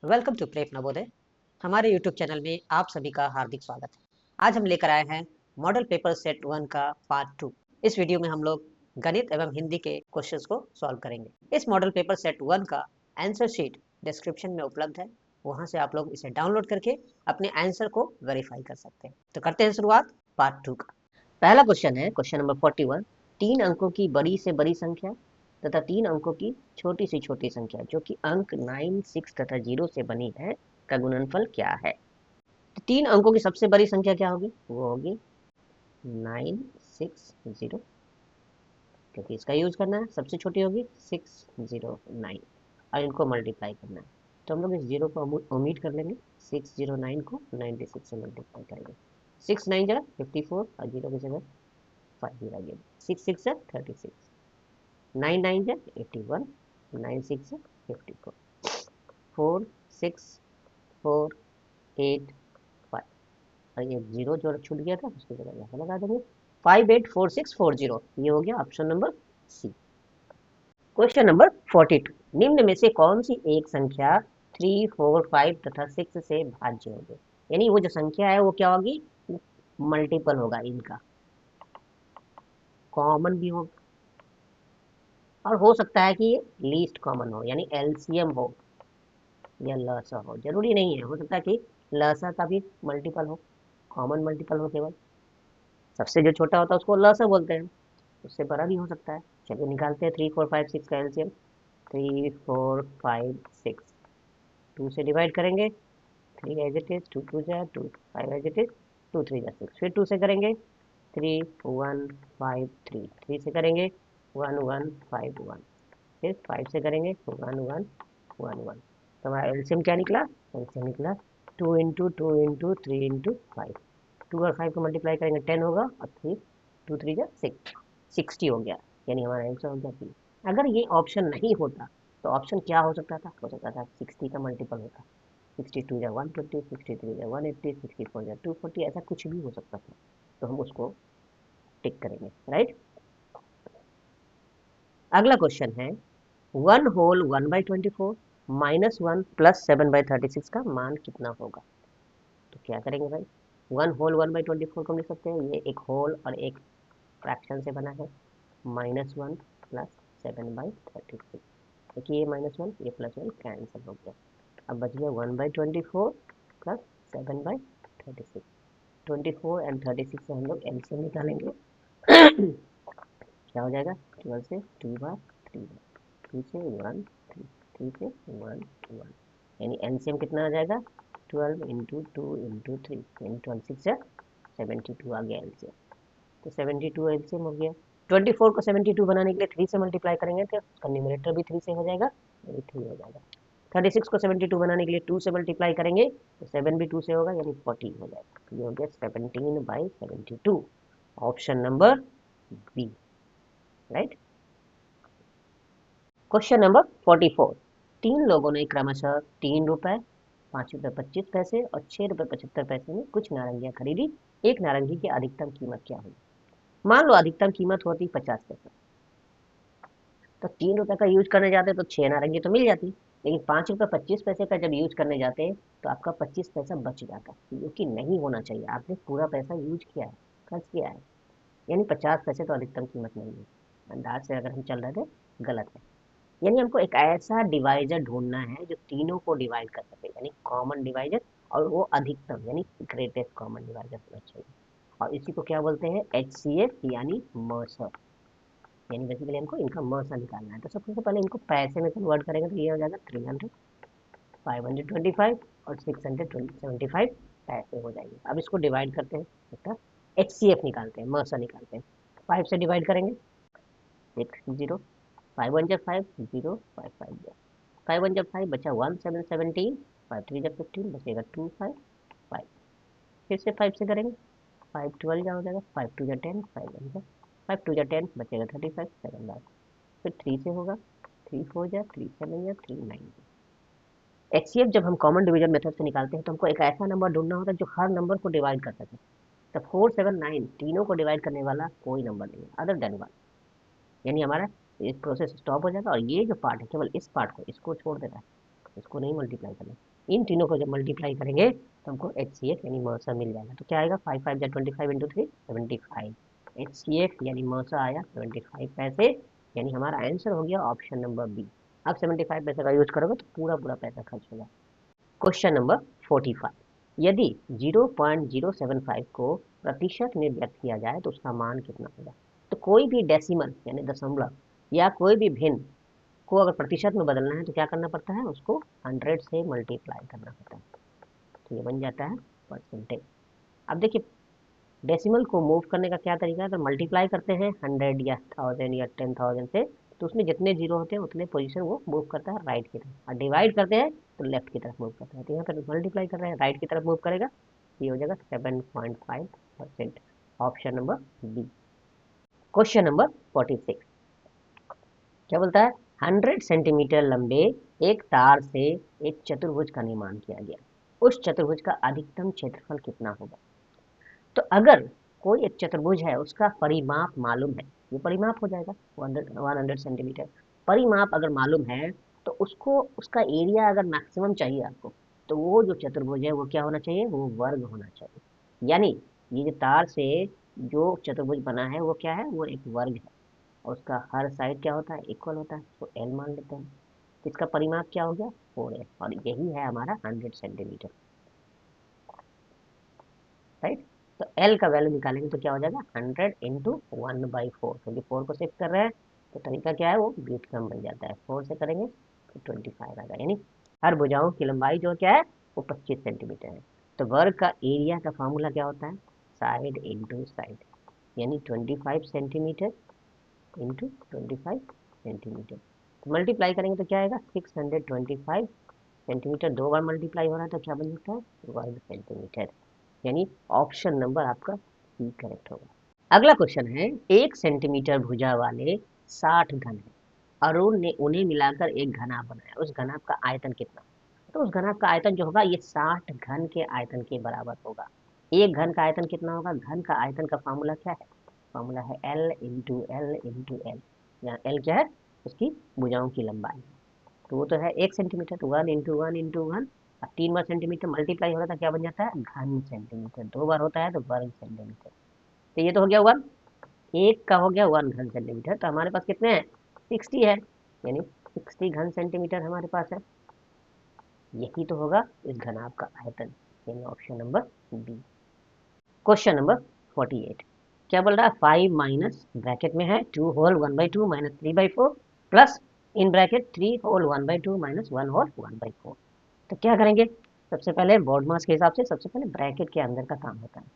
Welcome to prep Navodaya. हमारे YouTube channel में आप सभी का हार्दिक स्वागत है। आज हम लेकर आए हैं मॉडल पेपर सेट 1 का पार्ट 2। इस वीडियो में हम लोग गणित एवं हिंदी के क्वेश्चंस को सॉल्व करेंगे। इस मॉडल पेपर सेट 1 का आंसर शीट डिस्क्रिप्शन में उपलब्ध है, वहां से आप लोग इसे डाउनलोड करके अपने आंसर को वेरीफाई कर सकते हैं। तो करते हैं शुरुआत पार्ट 2 का। पहला क्वेश्चन है क्वेश्चन नंबर 41। 3 अंकों की बड़ी से बड़ी संख्या तथा 3 अंकों की छोटी से छोटी संख्या जो कि अंक 9, 6 तथा 0 से बनी है का गुणनफल क्या है। तो 3 अंकों की सबसे बड़ी संख्या क्या होगी, वो होगी 960, क्योंकि इसका यूज करना है। सबसे छोटी होगी 609 और इनको मल्टीप्लाई करना है। तो हम लोग इस जीरो को ओमिट कर लेंगे। 609 को 96 से मल्टीप्लाई करेंगे। 6 9 जा 54 और 0 की जगह 5 जीरो गया। 6 6 से 36, 9 9 जा 81, 9 6 से 54, 4 6 4 8 5 और ये 0 जो छूट गया था उसकी जगह यहाँ लगा देंगे। 584640, ये हो गया option number C. Question number 42। निम्न में से कौन सी एक संख्या 3 4 5 तथा 6 से भाज्य होगी। यानी वो जो संख्या है वो क्या होगी, मल्टीपल होगा इनका, कॉमन भी होगा और हो सकता है कि ये लीस्ट कॉमन हो, यानी एलसीएम हो या लसा हो। जरूरी नहीं है, हो सकता है कि लसा का भी मल्टीपल हो, कॉमन मल्टीपल हो केवल। सबसे जो छोटा होता है उसको लसा बोलते हैं, उससे बड़ा भी हो सकता है। चलिए निकालते हैं 3 4 5 6 का एलसीएम। 3 4 5 6, 2 से डिवाइड करेंगे। 3 एज इट इज, 2 2 जा 2, 5 एज इट इज, 2 3 जा 6, फिर 2 से करेंगे 3 1 5 3, 3 से करेंगे 1 1 5 1, फिर 5 से करेंगे 1 1 1 1। तो हमारा एलसीएम क्या निकला, एलसीएम निकला 2 इंटू 2 इंटू 3 इंटू 5। 2 और 5 को मल्टीप्लाई करेंगे 10 होगा और 3 2 3 जा 6, 60 हो गया। यानी हमारा आंसर हो गया बी। अगर ये ऑप्शन नहीं होता तो ऑप्शन क्या हो सकता था, हो सकता था 60 का मल्टीपल होता। 62 जा 120, 63 जा 180, 64 जा 240, ऐसा कुछ भी हो सकता था। तो हम उसको टिक करेंगे, राइट। अगला क्वेश्चन है 1 होल 1/24 माइनस 1 प्लस 7/36 का मान कितना होगा। तो क्या करेंगे भाई, 1 होल 1/24 को लिख सकते हैं, ये एक होल और एक फ्रैक्शन से बना है। -1 प्लस 7/36, देखिए ये -1 ये +1 कैंसिल हो गया। अब बच गया 1/24 प्लस 7/36। 24 एंड 36 से हम लोग एलसीएम निकालेंगे। क्या हो जाएगा, 12 से 2 बार 3 बार, 2 से 1 3, 3 से 1 1, यानी एलसीएम कितना आ जाएगा 12 इंटू 2 इंटू 3, यानी 26 से 72 आ गया एलसीएम। तो 72 एलसीएम हो गया। 24 को 72 बनाने के लिए 3 से मल्टीप्लाई करेंगे तो उसका न्यूमरेटर भी 3 से हो जाएगा, यानी 3 हो जाएगा। 36 को 72 बनाने के लिए 2 से मल्टीप्लाई करेंगे तो 7 भी 2 से होगा, यानी 14 हो जाएगा। तो ये हो गया 17/72, option number B, right. Question number 44। 3 लोगों ने क्रमशः 3 रुपए, 5 रुपए 25 पैसे और 6 रुपए 75 पैसे में कुछ नारंगियां खरीदी। एक नारंगी की अधिकतम कीमत क्या होगी। मान लो अधिकतम कीमत होती 50 पैसे, तो 3 रुपए का यूज करने जाते तो 6 नारंगी तो मिल जाती, लेकिन 5 रुपए 25 पैसे का जब यूज करने जाते तो आपका 25 पैसा बच जाता, जो कि नहीं होना चाहिए। आपने पूरा पैसा यूज किया है, खर्च किया है, यानी 50 पैसे तो अधिकतम कीमत नहीं है। अंदाज से अगर हम चल रहे थे गलत है। यानी हमको एक ऐसा डिवाइजर ढूंढना है जो तीनों को डिवाइड कर सके, यानी कॉमन डिवाइजर, और वो अधिकतम यानी ग्रेटेस्ट कॉमन डिवाइजर होना चाहिए। और इसी को क्या बोलते हैं, HCF यानी मर्सर। यानी बेसिकली हमको इनका मर्सर निकालना है। तो सबसे पहले इनको पैसे में कन्वर्ट करेंगे तो ये हो जाएगा 300, 525 और 675 पैसे हो जाएंगे। अब इसको डिवाइड करते हैं, इसका HCF निकालते हैं, मर्सर निकालते हैं। 5 से डिवाइड करेंगे 6 0, 5 1 जा 5 0 5 5 जा 5 1 जा 5 बचा 1 7 17, 5 3 जा 15 बचेगा 2 5 5। फिर से 5 से करेंगे 5 12 जा हो जाएगा, 5 2 जा 10, 5 1 जा 5 2 जा 10 बचेगा 35 7 बार। फिर 3 से होगा, 3 4 जा 3 7 जा 3 9। HCF जब हम कॉमन डिवीजन मेथड से निकालते हैं तो हमको एक ऐसा नंबर ढूंढना होता है जो हर नंबर को डिवाइड कर सके। तो 4 7 9 तीनों को डिवाइड करने वाला कोई नंबर नहीं है अदर देन 1, यानी हमारा ये प्रोसेस स्टॉप हो जाएगा और ये जो पार्ट है केवल इस पार्ट को इसको छोड़ देना है। इसको नहीं मल्टीप्लाई करना। इन तीनों को जब मल्टीप्लाई करेंगे तो हमको HCF यानी मौसा मिल जाएगा। तो क्या आएगा, 5 5 25 इंटू 3 75। HCF यानी मौसा आया 75 पैसे, यानी हमारा आंसर हो गया ऑप्शन नंबर बी। अब 75 पैसे का यूज करोगे तो पूरा पूरा पैसा खर्च होगा। क्वेश्चन नंबर 45, यदि 0.075 को प्रतिशत में व्यक्त किया जाए तो उसका मान कितना होगा। तो कोई भी डेसिमल यानी दशमलव या कोई भी भिन्न को अगर प्रतिशत में बदलना है तो क्या करना पड़ता है, उसको 100 से मल्टीप्लाई करना होता है। तो ये बन जाता है परसेंटेज। अब देखिए डेसिमल को मूव करने का क्या तरीका है, तो मल्टीप्लाई करते हैं 100 या 1000 या 10,000 से, तो उसमें जितने जीरो होते हैं उतने पोजीशन वो मूव करता है राइट की तरफ, और डिवाइड करते हैं तो लेफ्ट की तरफ मूव करता है। तो यहाँ पर मल्टीप्लाई कर रहे हैं, राइट की तरफ मूव करेगा, ये हो जाएगा 7.5%। Option number B. Question number 46 क्या बोलता है, 100 सेंटीमीटर लंबे एक तार से एक चतुर्भुज का निर्माण किया गया, उस चतुर्भुज का अधिकतम क्षेत्रफल कितना होगा। तो अगर कोई एक चतुर्भुज है उसका परिमाप मालूम है, ये परिमाप हो जाएगा 100 सेंटीमीटर। परिमाप अगर मालूम है तो उसको उसका एरिया अगर मैक्सिमम चाहिए आपको, तो वो जो चतुर्भुज है वो क्या होना चाहिए, वो वर्ग होना चाहिए। यानी ये जो तार से जो चतुर्भुज बना है वो क्या है, वो एक वर्ग है, और उसका हर साइड क्या होता है, इक्वल होता है, तो एल मान लेते हैं। तो इसका परिमाप क्या हो गया, 4 है, और यही है हमारा 100 सेंटीमीटर, राइट। तो एल का वैल्यू निकालेंगे तो क्या हो जाएगा, 100 इंटू 1/4, क्योंकि 4 को शिफ्ट कर रहे हैं तो तरीका क्या है, वो बीट कम बन जाता है। 4 से करेंगे तो 25 आएगा, यानी हर भुजाओं की लंबाई जो क्या है वो 25 सेंटीमीटर है। तो वर्ग का एरिया का फॉर्मूला क्या होता है, साइड इंटू साइड, यानी 25 सेंटीमीटर इंटू 25 सेंटीमीटर। तो मल्टीप्लाई करेंगे तो क्या आएगा, 625 सेंटीमीटर, 2 बार मल्टीप्लाई हो रहा है तो क्या बन जाता है, वर्ग सेंटीमीटर, यानी ऑप्शन नंबर आपका सी करेक्ट होगा। अगला क्वेश्चन है, 1 सेंटीमीटर भुजा वाले 60 घन है, अरुण ने उन्हें मिलाकर एक घनाभ बनाया, उस घनाभ का आयतन कितना। तो उस घनाभ का आयतन जो होगा ये 60 घन के आयतन के बराबर होगा। एक घन का आयतन कितना होगा, घन का आयतन का फॉर्मूला क्या है, फॉर्मूला है L into L into L. यहाँ एल क्या है, उसकी भुजाओं की लंबाई, तो वो तो है 1 सेंटीमीटर, तो 1 इंटू 1 अब 3 बार सेंटीमीटर मल्टीप्लाई हो रहा था, क्या बन जाता है, घन सेंटीमीटर, 2 बार होता है तो वर्ग सेंटीमीटर। तो ये तो हो गया 1, एक का हो गया 1 घन सेंटीमीटर, तो हमारे पास कितने हैं, 60 है, यानी 60 घन सेंटीमीटर हमारे पास है। यही तो होगा इस घनाभ का आयतन, यानी option number B. Question number 48 क्या बोल रहा है, 5 माइनस ब्रैकेट में है 2 whole 1/2 minus 3/4 plus in bracket 3 whole 1/2 minus 1 whole 1/4। तो क्या करेंगे, सबसे पहले बोर्ड मास के हिसाब से सबसे पहले ब्रैकेट के अंदर का काम होता है।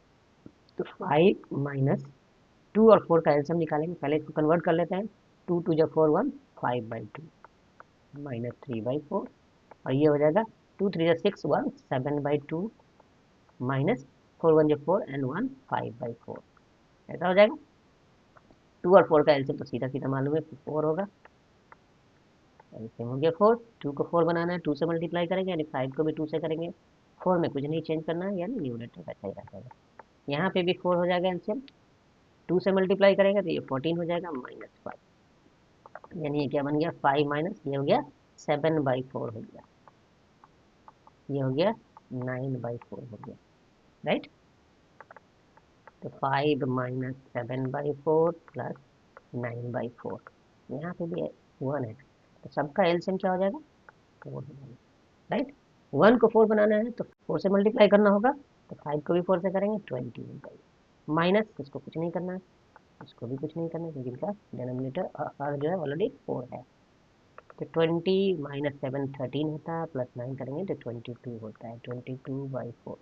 तो 5 माइनस 2 और 4 का एल्सियम निकालेंगे, पहले इसको कन्वर्ट कर लेते हैं, 2 2 जब 4 1 5/2 माइनस 3/4, और ये हो जाएगा 2 3 6 1 7/2 माइनस 4 1 4 एंड 1 5/4, ऐसा हो जाएगा। 2 और 4 का एल्सियम तो सीधा सीधा मालूम है 4 होगा, एल्सियम हो गया 4। 2 को 4 बनाना है, 2 से मल्टीप्लाई करेंगे, यानी 5 को भी 2 से करेंगे, 4 में कुछ नहीं चेंज करना है, यानी न्यूमरेटर वैसा ही रह जाएगा। यहाँ पे भी 4 हो जाएगा एल्सियम, 2 से मल्टीप्लाई करेंगे तो ये 14 हो जाएगा माइनस 5, यानी ये क्या बन गया 5 माइनस ये हो गया 7/4 हो गया, ये हो गया 9/4 हो गया, राइट। तो 5 माइनस 7/4 प्लस 9/4, यहाँ पे भी 1 है, तो सबका एलसीएम क्या हो जाएगा 4 हो जाएगा, राइट। 1 को 4 बनाना है तो 4 से मल्टीप्लाई करना होगा, तो 5 को भी 4 से करेंगे 20 हो जाएगा, माइनस इसको कुछ नहीं करना है, इसको भी कुछ नहीं करना है, क्योंकि इनका डिनोमिनेटर और जो है ऑलरेडी 4 है। तो 20 माइनस 7 13 होता है, प्लस 9 करेंगे तो 22 होता है, 22/4,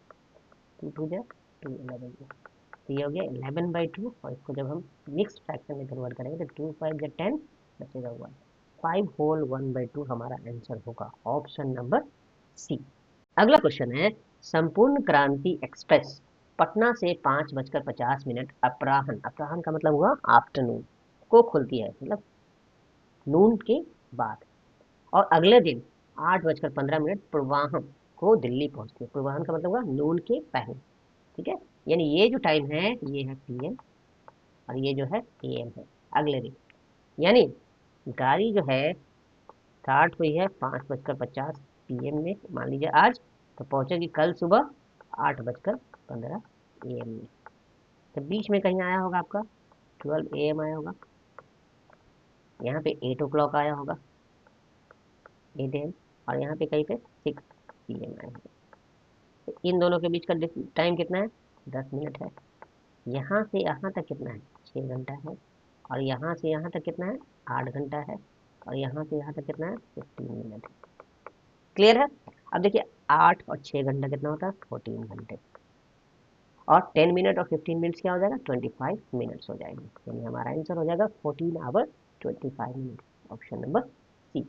2 2 जा 2 11, तो ये हो गया 11/2, और इसको जब हम मिक्स फ्रैक्शन में कन्वर्ट करेंगे तो 2 5 जा 10 बचेगा 1, 5 होल 1/2 हमारा आंसर होगा, ऑप्शन नंबर सी। अगला क्वेश्चन है, संपूर्ण क्रांति एक्सप्रेस पटना से 5:50 अपराह्न, अपराह्न का मतलब हुआ आफ्टरनून, को खुलती है, मतलब नून के बाद, और अगले दिन 8:15 पूर्वाह्न को दिल्ली पहुंचती है। पूर्वाह्न का मतलब हुआ नून के पहले, ठीक है, यानी ये जो टाइम है ये है पीएम, और ये जो है एएम है अगले दिन। यानी गाड़ी जो है स्टार्ट हुई है 5:50 PM में मान लीजिए आज, तो पहुंचेगी कल सुबह 8:15 AM में। तो बीच में कहीं आया होगा आपका 12 AM आया होगा, यहाँ पे 8 o'clock आया होगा, 8 AM, और यहाँ पे कहीं पे 6 PM आया होगा। तो इन दोनों के बीच का टाइम कितना है? 10 मिनट है। यहाँ से यहाँ तक कितना है? 6 घंटा है। और यहाँ से यहाँ तक कितना है? 8 घंटा है। और यहाँ से यहाँ तक कितना है? 15 मिनट है। क्लियर है? अब देखिए 8 और 6 घंटा कितना होता है? 14 घंटे। और 10 मिनट और 15 मिनट्स क्या हो जाएगा? 25 मिनट्स हो जाएंगे। यानी हमारा आंसर हो जाएगा 14 hour 25 minute, option number C.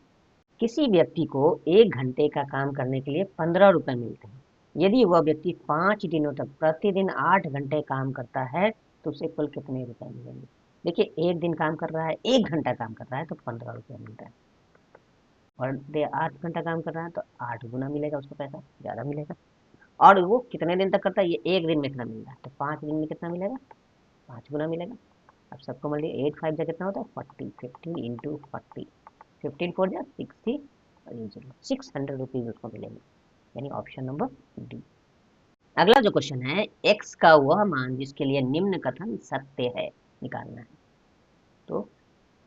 किसी व्यक्ति को 1 घंटे का काम करने के लिए 15 रुपए मिलते हैं। यदि वह व्यक्ति 5 दिनों तक प्रतिदिन 8 घंटे काम करता है तो उसे कुल कितने रुपए मिलेंगे? देखिए 1 दिन काम कर रहा है, 1 घंटा काम कर रहा है तो 15 रुपये मिलता है। और 8 घंटा काम कर रहा है तो 8 गुना मिलेगा उसको, पैसा ज़्यादा मिलेगा। और वो कितने दिन तक करता है? ये 1 दिन में कितना मिल रहा है, तो 5 दिन में कितना मिलेगा? 5 गुना मिलेगा। अब सबको मिल 8 5 जा कितना होता है? 40, 50 इंटू 40, 15 4 जा 60, और ये 600 रुपीज़ उसको मिलेंगे। यानी ऑप्शन नंबर डी। अगला जो क्वेश्चन है, x का वह मान जिसके लिए निम्न कथन सत्य है निकालना है। तो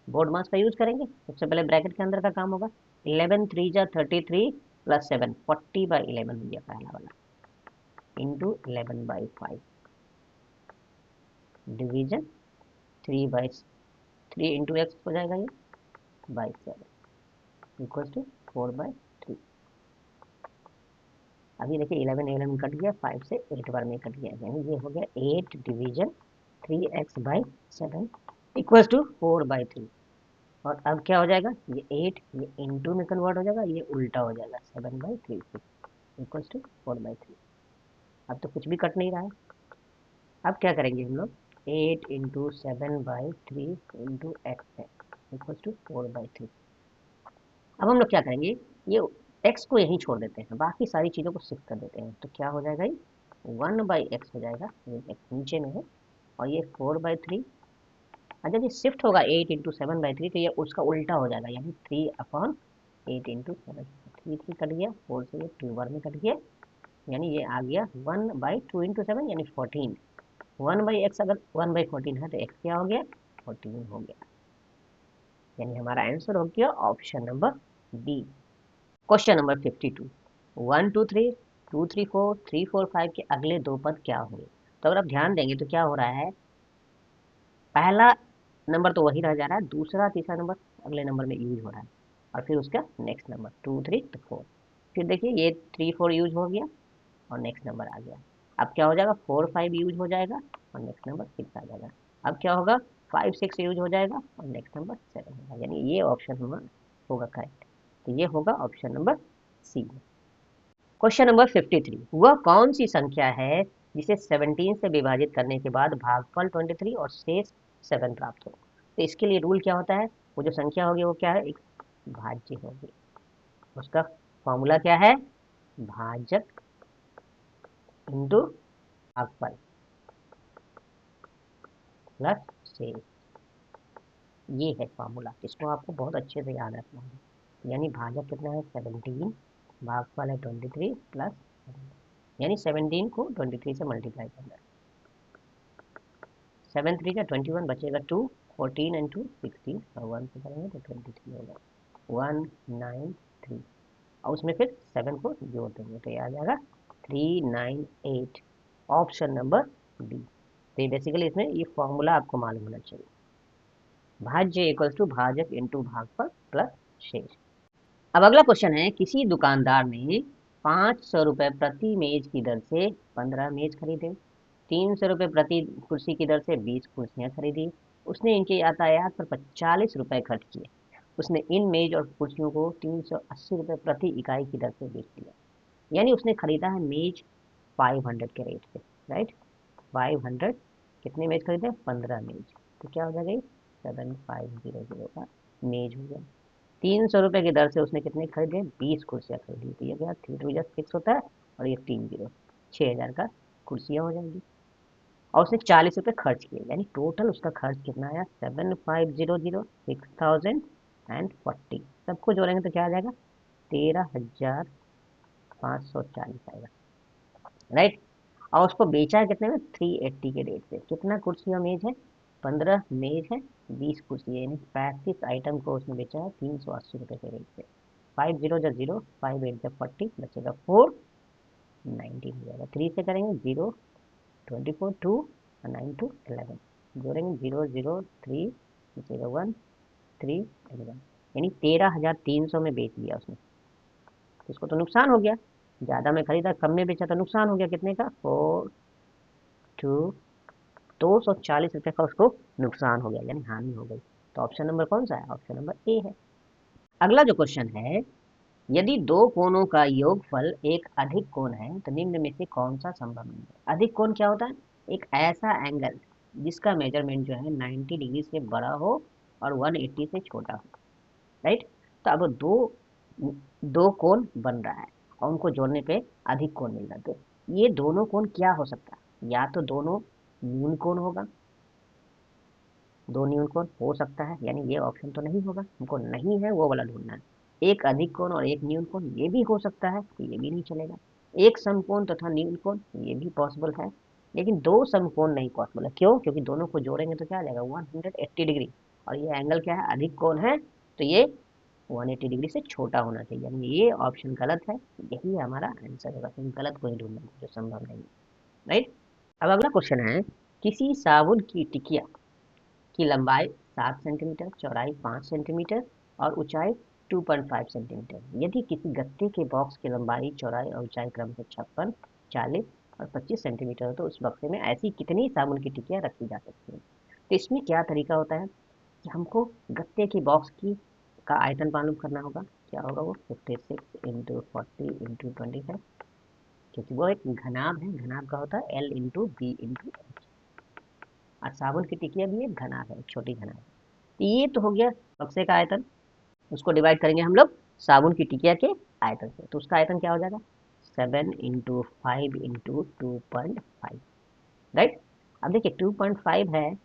बोर्ड मास का यूज करेंगे। सबसे पहले ब्रैकेट के अंदर का काम होगा। 11 3 जा 33 प्लस 7, 40/11 हो गया पहला वाला, इंटू 11/5 डिवीजन 3 इंटू एक्स हो जाएगा ये बाई 7 इक्वल टू 4/3। अभी देखिए 11 11 कट गया, 5 से 8 बार में कट गया, यानी ये हो गया 8 डिवीजन 3x/7 इक्वल टू 4/3। और अब क्या हो जाएगा? ये 8 ये इंटू में कन्वर्ट हो जाएगा, ये उल्टा हो जाएगा 7/3 इक्वल टू 4/3। अब तो कुछ भी कट नहीं रहा है। अब क्या करेंगे हम लोग? 8 into 7/3 into X equal to 4/3। अब हम लोग क्या करेंगे? ये x को यहीं छोड़ देते हैं, बाकी सारी चीज़ों को शिफ्ट कर देते हैं। तो क्या हो जाएगा? ये 1/x हो जाएगा, ये x नीचे में है, और ये 4/3। अच्छा, ये शिफ्ट होगा 8 इंटू 7/3, तो ये उसका उल्टा हो जाएगा, यानी 3/8 इंटू 7। 3 कट गया, 4 से ये 2 बार में कट गया, यानी ये आ गया 1/2 इंटू 7 यानी 14। 1/x अगर 1/14 है तो x क्या हो गया? 14 हो गया। यानी हमारा आंसर हो गया option number B. Question number 52, 1 2 3 2 3 4 3 4 5 के अगले दो पद क्या होंगे? तो अगर आप ध्यान देंगे तो क्या हो रहा है, पहला नंबर तो वही रह जा रहा है, दूसरा तीसरा नंबर अगले नंबर में यूज हो रहा है, और फिर उसका नेक्स्ट नंबर 2 3 तो 4। फिर देखिए ये 3 4 यूज हो गया और नेक्स्ट नंबर आ गया। अब क्या हो जाएगा? 4 5 यूज हो जाएगा और नेक्स्ट नंबर 6 आ जाएगा। अब क्या होगा? 5 6 यूज हो जाएगा और नेक्स्ट नंबर 7 होगा। यानी ये ऑप्शन हमारा होगा करेक्ट। तो ये होगा option number C. Question number 53, वह कौन सी संख्या है जिसे 17 से विभाजित करने के बाद भागफल 23 और शेष 7 प्राप्त हो? तो इसके लिए रूल क्या होता है? वो जो संख्या होगी वो क्या है? एक भाज्य होगी। उसका फॉर्मूला क्या है? भाजक इंटू भागफल प्लस शेष। ये है फॉर्मूला, इसको आपको बहुत अच्छे से याद रखना है। यानी भाजक कितना है? 17, भागफल है 23 प्लस, यानी 17 को 23 से मल्टीप्लाई करना है। 7 3 का 21 बचेगा 2, 14 एंड 2 16, और 1 से करेंगे तो 23 होगा 193, और उसमें फिर 7 को जोड़ देंगे तो ये आ जाएगा 398, ऑप्शन नंबर बी। तो ये बेसिकली इसमें ये फॉर्मूला आपको मालूम होना चाहिए। भाज्य इक्वल्स टू भाजक इंटू भागफल प्लस शेष। अब अगला क्वेश्चन है, किसी दुकानदार ने 500 रुपये प्रति मेज की दर से 15 मेज खरीदे, 300 रुपये प्रति कुर्सी की दर से 20 कुर्सियां खरीदी। उसने इनके यातायात पर 40 रुपये खर्च किए। उसने इन मेज और कुर्सियों को 380 रुपये प्रति इकाई की दर से बेच दिया। यानी उसने खरीदा है मेज 500 के रेट से, राइट? 500 कितने मेज खरीदे? 15 मेज। तो क्या हो जाएगा? 7500 का मेज हो गया। 300 रुपये की दर से उसने कितने खरीदे? 20 कुर्सियाँ खरीदी। तो ये गया 3 2 6 होता है, और ये 3 0 6000 का कुर्सियाँ हो जाएंगी। और उसने 40 रुपये खर्च किए, यानी टोटल उसका खर्च कितना आया? 7500 6040 सबको जोड़ेंगे तो क्या आ जाएगा? 13,000 540 आएगा, राइट। और उसको बेचा है कितने में, 380 के रेट से। कितना कुर्सी और मेज है, 15 मेज है, 20 कुर्सी है, यानी 35 आइटम को उसने बेचा है 380 रुपये के रेट से। 5 0 जा 0, 5 8 जा 40, बचेगा 4, 19 हो जाएगा। 3 से करेंगे 0, 24, 2 और 9 2 11, जोड़ेंगे 0 0 3, बचेगा 1 3 11, यानी 13,300 में बेच दिया उसने। तो इसको तो नुकसान हो गया, ज़्यादा में खरीदा कम में बेचा तो नुकसान हो गया। कितने का, 4 2 240 रुपये का उसको नुकसान हो गया, यानी हानि हो गई। तो ऑप्शन नंबर कौन सा है, ऑप्शन नंबर ए है। अगला जो क्वेश्चन है, यदि दो कोणों का योगफल एक अधिक कोण है तो निम्न में से कौन सा संभव नहीं है। अधिक कोण क्या होता है, एक ऐसा एंगल जिसका मेजरमेंट जो है 90 डिग्री से बड़ा हो और 180 से छोटा हो, राइट। तो अब दो दो कोण बन रहा है और उनको जोड़ने पे अधिक कोण मिल रहा है, तो ये दोनों कोण क्या हो सकता है, या तो दोनों न्यून कोण होगा, दो न्यून कोण हो सकता है, यानी ये ऑप्शन तो नहीं होगा, हमको नहीं है वो वाला ढूंढना है। एक अधिक कोण और एक न्यून कोण, ये भी हो सकता है, तो ये भी नहीं चलेगा। एक समकोण तथा न्यून कोण, ये भी पॉसिबल है, लेकिन दो समकोण नहीं पॉसिबल है। क्यों, क्योंकि दोनों को जोड़ेंगे तो क्या आ जाएगा, 180 डिग्री, और ये एंगल क्या है, अधिक कोण है, तो ये 180 डिग्री से छोटा होना चाहिए, यानी ये ऑप्शन गलत है। यही हमारा आंसर होगा, तो गलत को ही ढूंढना है जो संभव नहीं है, राइट। अब अगला क्वेश्चन है, किसी साबुन की टिकिया की लंबाई 7 सेंटीमीटर, चौड़ाई 5 सेंटीमीटर और ऊंचाई 2.5 सेंटीमीटर। यदि किसी गत्ते के बॉक्स की लंबाई, चौड़ाई और ऊंचाई क्रम से 56, 40 और 25 सेंटीमीटर हो तो उस बक्से में ऐसी कितनी साबुन की टिकियां रखी जा सकती हैं। तो इसमें क्या तरीका होता है कि हमको गत्ते की बॉक्स की का आयतन मालूम करना होगा। क्या होगा वो, 56 इंटू 40 इंटू 25, क्योंकि वो एक घनाभ है, घनाभ का होता है L into B into H, और साबुन की टिकिया भी एक घनाभ है, एक छोटी घनाभ है। तो ये तो हो गया बक्से का आयतन, उसको डिवाइड करेंगे हम लोग साबुन की टिकिया के आयतन से, तो उसका आयतन क्या हो जाएगा, 7 इंटू 5 इंटू 2.5, राइट। अब देखिए 2.5 है,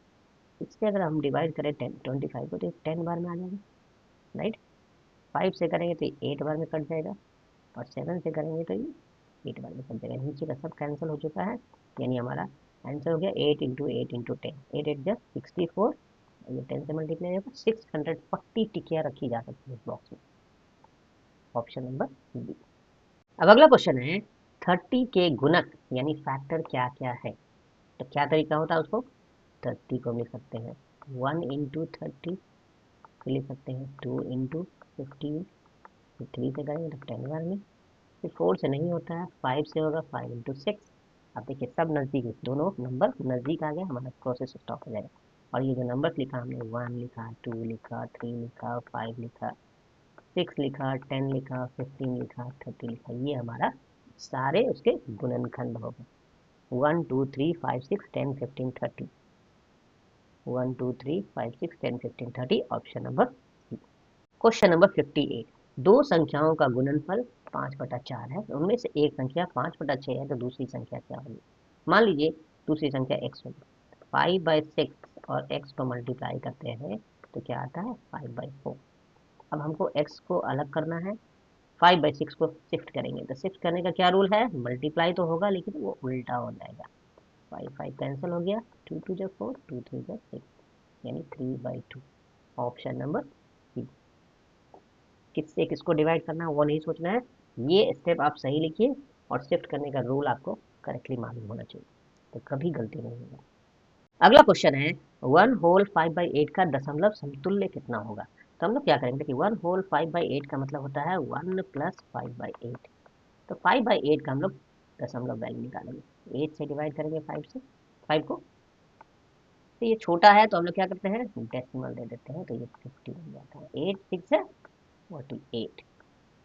इससे अगर हम डिवाइड करें 25 को तो 10 बार में आ जाएगा, राइट। 5 से करेंगे तो ये 8 बार में कट जाएगा, और 7 से करेंगे तो ये 8 बार में कट जाएगा, नीचे का सब कैंसिल हो चुका है, यानी हमारा आंसर हो गया 8 इंटू 8 इंटू 10, 8 8 जा 64, ये 10 से मल्टीप्लाई होगा, 640 टिकियां रखी जा सकती है इस बॉक्स में, ऑप्शन नंबर बी। अब अगला क्वेश्चन है, 30 के गुणक यानी फैक्टर क्या क्या है। तो क्या तरीका होता है उसको, 30 को लिख सकते हैं 1 इंटू 30, फिर लिख सकते हैं 2 इंटू 15, फिर 3 से करेंगे तो 10 बार में, फिर 4 से नहीं होता है, 5 से होगा 5 इंटू 6। अब देखिए सब नज़दीक है, दोनों नंबर नज़दीक आ गया, हमारा प्रोसेस स्टॉप हो जाएगा। और ये जो नंबर लिखा हमने, 1 लिखा, 2 लिखा, 3 लिखा, 5 लिखा, 6 लिखा, 10 लिखा, 15 लिखा, 30 लिखा, ये हमारा सारे उसके गुणनखंड हो गए। 1 2 3 5 6 10 15 30, 1 2 3 5 6 10 15 30, option number C. Question number 58, दो संख्याओं का गुणनफल 5/4 है, उनमें से एक संख्या 5/6 है, तो दूसरी संख्या क्या होगी। मान लीजिए दूसरी संख्या x होगी, 5/6 और x को मल्टीप्लाई करते हैं तो क्या आता है, 5/4। अब हमको x को अलग करना है, 5/6 को शिफ्ट करेंगे, तो शिफ्ट करने का क्या रूल है, मल्टीप्लाई तो होगा लेकिन वो उल्टा हो जाएगा, 5 5 कैंसिल हो गया, 2 2 जा 4, 2 3 जा 6, यानी 3/2, ऑप्शन नंबर सी। किससे किसको डिवाइड करना है वो नहीं सोचना है, ये स्टेप आप सही लिखिए, और शिफ्ट करने का रूल आपको करेक्टली मालूम होना चाहिए, तो कभी गलती नहीं होगा। अगला क्वेश्चन है, 1/5/8 का दशमलव समतुल्य कितना होगा। तो हम लोग क्या करेंगे कि 1/5/8 का मतलब होता है 1 + 5/8, तो 5/8 का हम लोग दशमलव वैल्यू निकालेंगे, 8 से डिवाइड करेंगे 5 से, 5 को, तो ये छोटा है तो हम लोग क्या करते हैं, डेसिमल दे देते हैं, तो ये 50 बन जाता है, 8 6 है 48,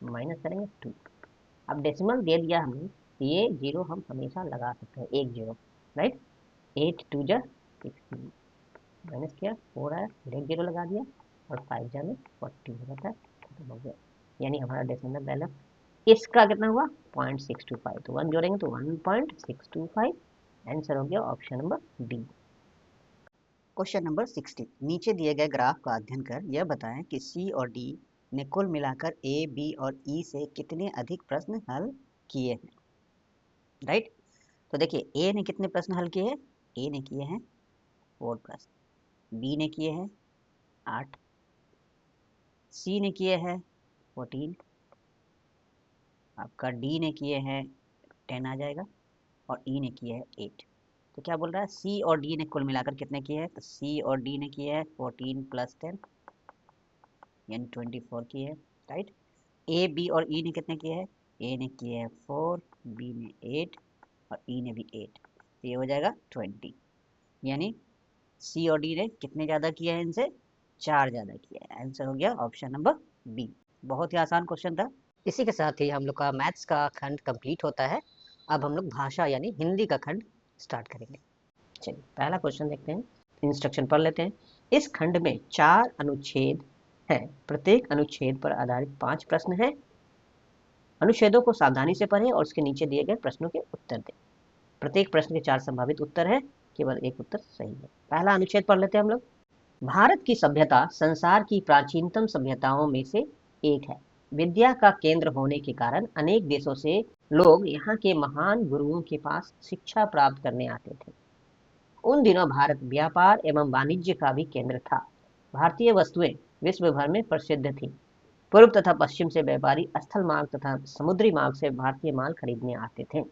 माइनस करेंगे 2। अब डेसिमल दे दिया हमने, तो ये जीरो हम हमेशा लगा सकते हैं, एक जीरो, राइट। 8 2 जा 16, माइनस किया 4 आया, फिर एक जीरो लगा दिया, और 5 जा में 40 हो जाता है, खत्म हो गया, यानी हमारा डेसिमल बैलेंस इसका कितना हुआ, 0.625, तो 1 जोड़ेंगे तो 1.625, आंसर हो गया option number D. Question number 60, नीचे दिए गए ग्राफ का अध्ययन कर यह बताएं कि सी और डी ने कुल मिलाकर ए, बी और ई से कितने अधिक प्रश्न हल किए हैं, राइट। तो देखिए ए ने कितने प्रश्न हल किए हैं, ए ने किए हैं 4 प्रश्न, बी ने किए हैं 8, सी ने किए हैं 14, आपका डी ने किए हैं 10 आ जाएगा, और ई ने किए हैं 8। तो क्या बोल रहा है, सी और डी ने कुल मिलाकर कितने किए हैं, तो सी और डी ने किए हैं 14 + 10 यानी 24 किए हैं, राइट। ए बी और ई ने कितने किए हैं, ए ने किए हैं 4, बी ने 8 और ई ने भी 8, तो ये हो जाएगा 20, यानी सी और डी ने कितने ज़्यादा किए हैं, इनसे 4 ज़्यादा किया है। आंसर हो गया ऑप्शन नंबर बी। बहुत ही आसान क्वेश्चन था। इसी के साथ ही हम लोग का मैथ्स का खंड कंप्लीट होता है। अब हम लोग भाषा यानी हिंदी का खंड स्टार्ट करेंगे। चलिए पहला क्वेश्चन देखते हैं, इंस्ट्रक्शन पढ़ लेते हैं। इस खंड में 4 अनुच्छेद हैं, प्रत्येक अनुच्छेद पर आधारित 5 प्रश्न हैं। अनुच्छेदों को सावधानी से पढ़ें और उसके नीचे दिए गए प्रश्नों के उत्तर दें। प्रत्येक प्रश्न के 4 संभावित उत्तर है, केवल एक उत्तर सही है। पहला अनुच्छेद पढ़ लेते हैं हम लोग। भारत की सभ्यता संसार की प्राचीनतम सभ्यताओं में से एक है। विद्या का केंद्र होने के कारण अनेक देशों से लोग यहाँ के महान गुरुओं के पास शिक्षा प्राप्त करने आते थे। उन दिनों भारत व्यापार एवं वाणिज्य का भी केंद्र था। भारतीय वस्तुएं विश्व भर में प्रसिद्ध थीं। पूर्व तथा पश्चिम से व्यापारी स्थल मार्ग तथा समुद्री मार्ग से भारतीय माल खरीदने आते थे।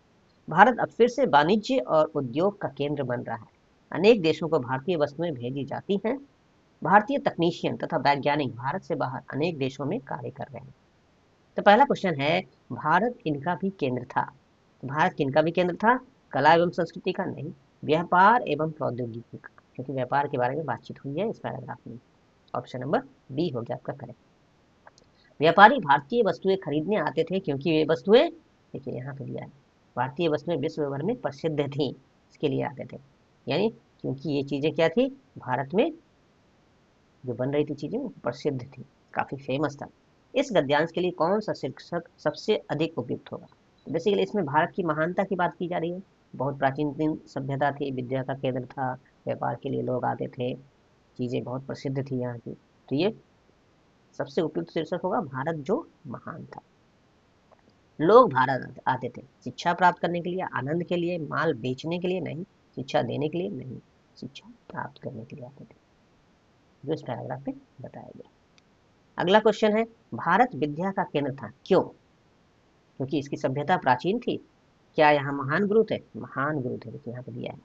भारत अब फिर से वाणिज्य और उद्योग का केंद्र बन रहा है। अनेक देशों को भारतीय वस्तुएं भेजी जाती हैं। भारतीय तकनीशियन तथा वैज्ञानिक भारत से बाहर अनेक देशों में कार्य कर रहे हैं। तो पहला क्वेश्चन है, भारत इनका भी केंद्र था। भारत किनका भी केंद्र था, कला एवं संस्कृति का नहीं, व्यापार एवं प्रौद्योगिकी का, क्योंकि व्यापार के बारे में बातचीत हुई है इस पैराग्राफ में। ऑप्शन नंबर बी हो गया आपका करेक्ट। व्यापारी भारतीय वस्तुएं खरीदने आते थे क्योंकि वे वस्तुएं, देखिए यहाँ पे दिया है, भारतीय वस्तुएं विश्व भर में प्रसिद्ध थी, इसके लिए आते थे। यानी क्योंकि ये चीजें क्या थी, भारत में जो बन रही थी चीजें प्रसिद्ध थी, काफी फेमस था। इस गद्यांश के लिए कौन सा शीर्षक सबसे अधिक उपयुक्त होगा। बेसिकली इसमें भारत की महानता की बात की जा रही है। बहुत प्राचीन सभ्यता थी, विद्या का केंद्र था, व्यापार के लिए लोग आते थे, चीजें बहुत प्रसिद्ध थी यहाँ की, तो ये सबसे उपयुक्त शीर्षक होगा भारत जो महान था। लोग भारत आते थे शिक्षा प्राप्त करने के लिए, आनंद के लिए, माल बेचने के लिए नहीं, शिक्षा देने के लिए नहीं, शिक्षा प्राप्त करने के लिए आते थे, जो इस पैराग्राफ में बताया गया। अगला क्वेश्चन है, भारत विद्या का केंद्र था, क्यों। क्योंकि इसकी सभ्यता प्राचीन थी। क्या यहाँ महान गुरु थे, महान गुरु थे, देखिए यहाँ पे दिया है।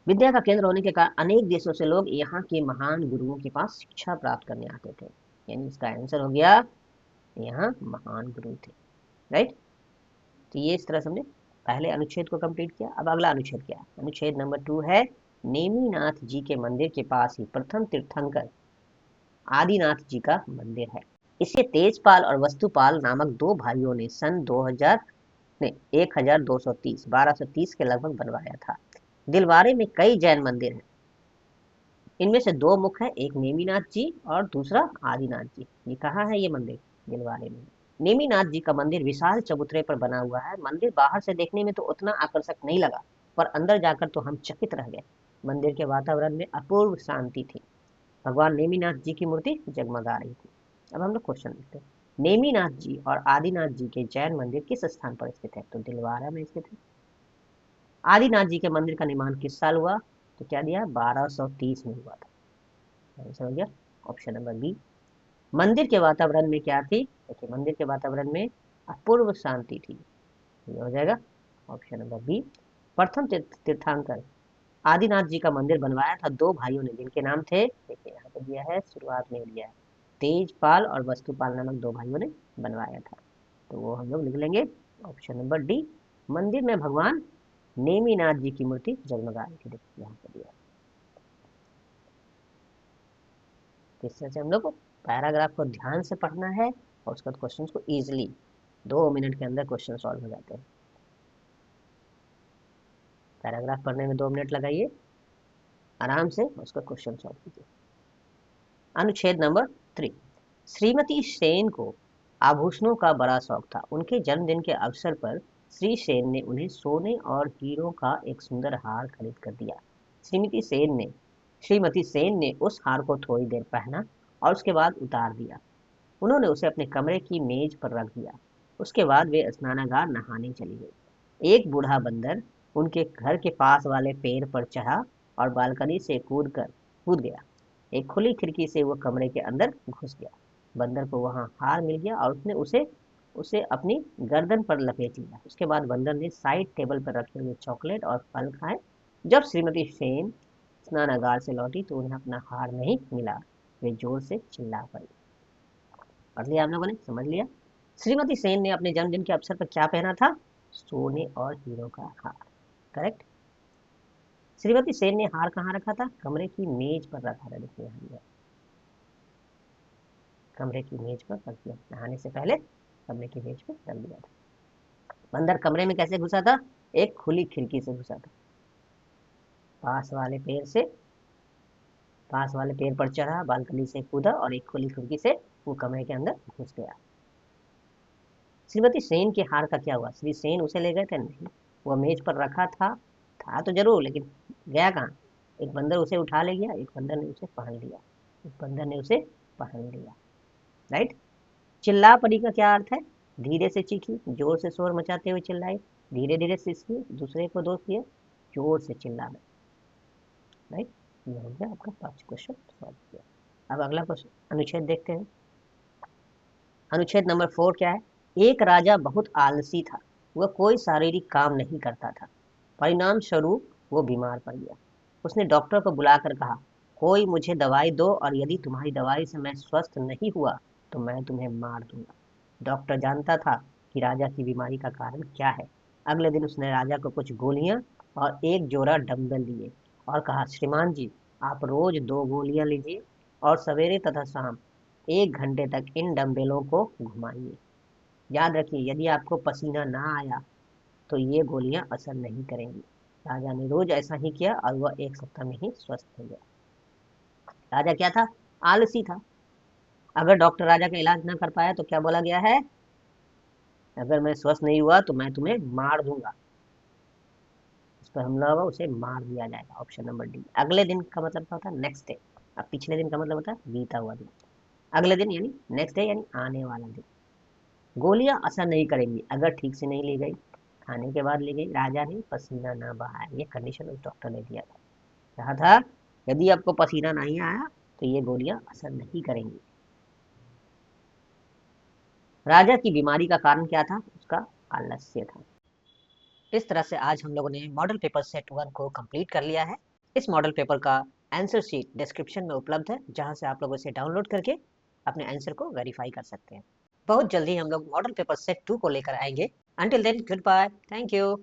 विद्या का केंद्र होने के कारण अनेक देशों से लोग यहाँ के महान गुरुओं के पास शिक्षा प्राप्त करने आते थे, यानी इसका आंसर हो गया यहाँ महान गुरु थे, राइट। तो ये इस तरह से हमने पहले अनुच्छेद को कंप्लीट किया। अब अगला अनुच्छेद क्या है, अनुच्छेद नंबर 2 है, नेमिनाथ जी के मंदिर के पास ही प्रथम तीर्थंकर आदिनाथ जी का मंदिर है। इसे तेजपाल और वस्तुपाल नामक दो भाइयों ने सन 1230 के लगभग बनवाया था। दिलवारे में कई जैन मंदिर हैं। इनमें से दो मुख्य है, एक नेमिनाथ जी और दूसरा आदिनाथ जी। ये कहाँ है ये मंदिर, दिलवारे में। नेमिनाथ जी का मंदिर विशाल चबूतरे पर बना हुआ है। मंदिर बाहर से देखने में तो उतना आकर्षक नहीं लगा, पर अंदर जाकर तो हम चकित रह गए। मंदिर के वातावरण में अपूर्व शांति थी। भगवान नेमिनाथ जी की मूर्ति जगमगा रही थी। अब हम लोग क्वेश्चन देखते हैं, नेमिनाथ जी और आदिनाथ जी के जैन मंदिर किस स्थान पर स्थित है, तो दिलवारा में स्थित है। आदिनाथ जी के मंदिर का निर्माण किस साल हुआ, तो क्या दिया, 1230 में हुआ था। आंसर हो गया ऑप्शन नंबर बी। मंदिर के वातावरण में क्या थी, देखिए मंदिर के वातावरण में अपूर्व शांति थी, ये हो जाएगा ऑप्शन नंबर बी। प्रथम तीर्थंकर आदिनाथ जी का मंदिर बनवाया था दो भाइयों ने, जिनके नाम थे, देखिए यहाँ पे दिया है, शुरुआत में दिया है, तेजपाल और वस्तुपाल नामक दो भाइयों ने बनवाया था, तो वो हम लोग लिख लेंगे ऑप्शन नंबर डी। मंदिर में भगवान नेमिनाथ जी की मूर्ति जगमगा रही थी, देखिए यहाँ पे दिया है। इस तरह से हम लोग पैराग्राफ को ध्यान से पढ़ना है और उसके बाद क्वेश्चन को इजिली 2 मिनट के अंदर क्वेश्चन सॉल्व हो जाते हैं। पैराग्राफ पढ़ने में 2 मिनट लगाइए, आराम से उसका क्वेश्चन सॉल्व कीजिए। अनुच्छेद नंबर 3, श्रीमती सेन को आभूषणों का बड़ा शौक था। उनके जन्मदिन के अवसर पर श्री सेन ने उन्हें सोने और हीरों का एक सुंदर हार खरीद कर दिया। श्रीमती सेन ने उस हार को थोड़ी देर पहना और उसके बाद उतार दिया। उन्होंने उसे अपने कमरे की मेज पर रख दिया। उसके बाद वे स्नानागार नहाने चली गई। एक बूढ़ा बंदर उनके घर के पास वाले पेड़ पर चढ़ा और बालकनी से कूद गया। एक खुली खिड़की से वो कमरे के अंदर घुस गया। बंदर को वहां हार मिल गया और उसने उसे उसे अपनी गर्दन पर लपेट लिया। उसके बाद बंदर ने साइड टेबल पर रखे हुए चॉकलेट और फल खाए। जब श्रीमती सेन स्नानागार से लौटी तो उन्हें अपना हार नहीं मिला। वे जोर से चिल्ला पड़ी। पढ़ लिया आप लोगों ने, समझ लिया। श्रीमती सेन ने अपने जन्मदिन के अवसर पर क्या पहना था? सोने और हीरो का हार। करेक्ट। श्रीमती सेन ने हार कहाँ रखा था? कमरे की मेज पर रखा था। देखिए यहाँ कमरे की मेज पर रख दिया, नहाने से पहले कमरे की मेज पर रख दिया था। बंदर कमरे में कैसे घुसा था? एक खुली खिड़की से घुसा था। पास वाले पेड़ पर चढ़ा, बालकनी से कूदा और एक खुली खिड़की से वो कमरे के अंदर घुस गया। श्रीमती सेन के हार का क्या हुआ? श्री सेन उसे ले गए थे? नहीं, वो मेज पर रखा था तो जरूर, लेकिन गया कहाँ? एक बंदर उसे उठा ले गया, एक बंदर ने उसे पहन लिया। राइट। चिल्ला पड़ी का क्या अर्थ है? धीरे से चीखी, जोर से शोर मचाते हुए चिल्लाई, धीरे धीरे सिसकी, दूसरे को दोष दिए, जोर से चिल्लाना। राइट। ये हो गया आपका 5 क्वेश्चन सॉल्व किया। अब अगला क्वेश्चन अनुच्छेद देखते हैं। अनुच्छेद नंबर 4 क्या है? एक राजा बहुत आलसी था। वह कोई शारीरिक काम नहीं करता था। परिणाम स्वरूप वो बीमार पड़ गया। उसने डॉक्टर को बुलाकर कहा, कोई मुझे दवाई दो और यदि तुम्हारी दवाई से मैं स्वस्थ नहीं हुआ तो मैं तुम्हें मार दूंगा। डॉक्टर जानता था कि राजा की बीमारी का कारण क्या है। अगले दिन उसने राजा को कुछ गोलियां और एक जोड़ा डंबल दिए और कहा, श्रीमान जी, आप रोज 2 गोलियां लीजिए और सवेरे तथा शाम 1 घंटे तक इन डंबलों को घुमाइए। याद रखिए, यदि आपको पसीना ना आया तो ये गोलियां असर नहीं करेंगी। राजा ने रोज ऐसा ही किया और वह 1 सप्ताह में ही स्वस्थ हो गया। राजा क्या था? आलसी था। अगर डॉक्टर राजा का इलाज ना कर पाया तो क्या बोला गया है? अगर मैं स्वस्थ नहीं हुआ तो मैं तुम्हें मार दूंगा। इस पर हमला होगा, उसे मार दिया जाएगा। Option number D. अगले दिन का मतलब क्या होता है? Next day. अब पिछले दिन का मतलब होता है बीता हुआ दिन। अगले दिन यानी नेक्स्ट डे, यानी आने वाला दिन। गोलियां असर नहीं करेंगी अगर ठीक से नहीं ली गई। खाने के बाद ली गई। राजा ने पसीना ना बहाया, ये कंडीशन उस डॉक्टर ने दिया था। कहा था यदि आपको पसीना नहीं आया तो ये गोलियां असर नहीं करेंगी। राजा की बीमारी का कारण क्या था? उसका आलस्य था। इस तरह से आज हम लोगों ने मॉडल पेपर सेट 1 को कंप्लीट कर लिया है। इस मॉडल पेपर का आंसर शीट डिस्क्रिप्शन में उपलब्ध है, जहां से आप लोग इसे डाउनलोड करके अपने आंसर को वेरीफाई कर सकते हैं। बहुत जल्दी हम लोग मॉडल पेपर सेट 2 को लेकर आएंगे। Until then, goodbye, thank you.